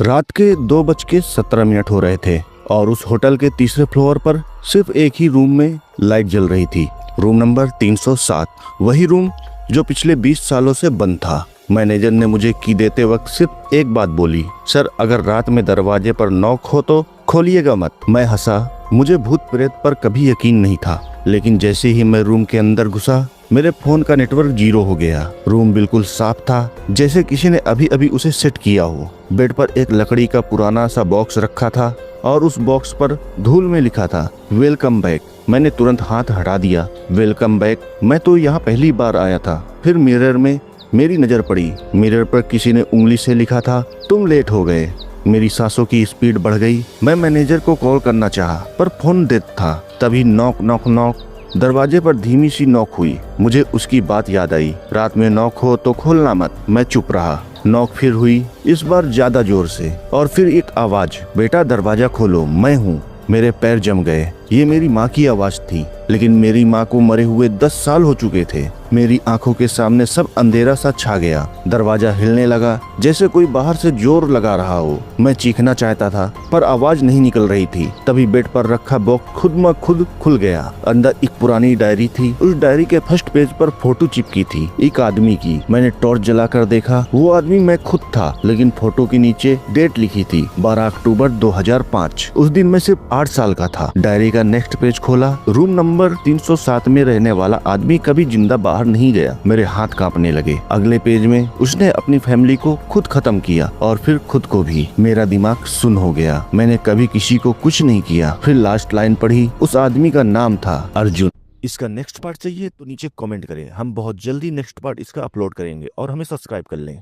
रात के 2:17 हो रहे थे और उस होटल के तीसरे फ्लोर पर सिर्फ एक ही रूम में लाइट जल रही थी। रूम नंबर 307, वही रूम जो पिछले 20 सालों से बंद था। मैनेजर ने मुझे की देते वक्त सिर्फ एक बात बोली, सर अगर रात में दरवाजे पर नॉक हो तो खोलिएगा मत। मैं हंसा, मुझे भूत प्रेत पर कभी यकीन नहीं था, लेकिन जैसे ही मैं रूम के अंदर घुसा मेरे फोन का नेटवर्क 0 हो गया। रूम बिल्कुल साफ था, जैसे किसी ने अभी अभी उसे सेट किया हो। बेड पर एक लकड़ी का पुराना सा बॉक्स रखा था और उस बॉक्स पर धूल में लिखा था वेलकम बैक। मैंने तुरंत हाथ हटा दिया। वेलकम बैक, मैं तो यहाँ पहली बार आया था। फिर मिरर में मेरी नजर पड़ी। मिरर पर किसी ने उंगली से लिखा था तुम लेट हो गए। मेरी सांसों की स्पीड बढ़ गई। मैं मैनेजर को कॉल करना चाहा पर फोन डेड था। तभी नॉक नॉक नॉक, दरवाजे पर धीमी सी नॉक हुई। मुझे उसकी बात याद आई, रात में नॉक हो तो खोलना मत। मैं चुप रहा। नॉक फिर हुई, इस बार ज्यादा जोर से, और फिर एक आवाज, बेटा दरवाजा खोलो, मैं हूँ। मेरे पैर जम गए। ये मेरी माँ की आवाज थी, लेकिन मेरी माँ को मरे हुए 10 साल हो चुके थे। मेरी आंखों के सामने सब अंधेरा सा छा गया। दरवाजा हिलने लगा जैसे कोई बाहर से जोर लगा रहा हो। मैं चीखना चाहता था पर आवाज नहीं निकल रही थी। तभी बेड पर रखा बॉक्स खुद म खुद खुल गया। अंदर एक पुरानी डायरी थी। उस डायरी के फर्स्ट पेज पर फोटो चिपकी थी, एक आदमी की। मैंने टॉर्च जलाकर देखा, वो आदमी मैं खुद था, लेकिन फोटो के नीचे डेट लिखी थी 12 अक्टूबर 2005। उस दिन मैं सिर्फ 8 साल का था। डायरी का नेक्स्ट पेज खोला। रूम नंबर 307 में रहने वाला आदमी कभी जिंदा बाहर नहीं गया। मेरे हाथ कांपने लगे। अगले पेज में उसने अपनी फैमिली को खुद खत्म किया और फिर खुद को भी। मेरा दिमाग सुन्न हो गया। मैंने कभी किसी को कुछ नहीं किया। फिर लास्ट लाइन पढ़ी, उस आदमी का नाम था अर्जुन। इसका नेक्स्ट पार्ट चाहिए तो नीचे कमेंट करें। हम बहुत जल्दी नेक्स्ट पार्ट इसका अपलोड करेंगे और हमें सब्सक्राइब कर लें।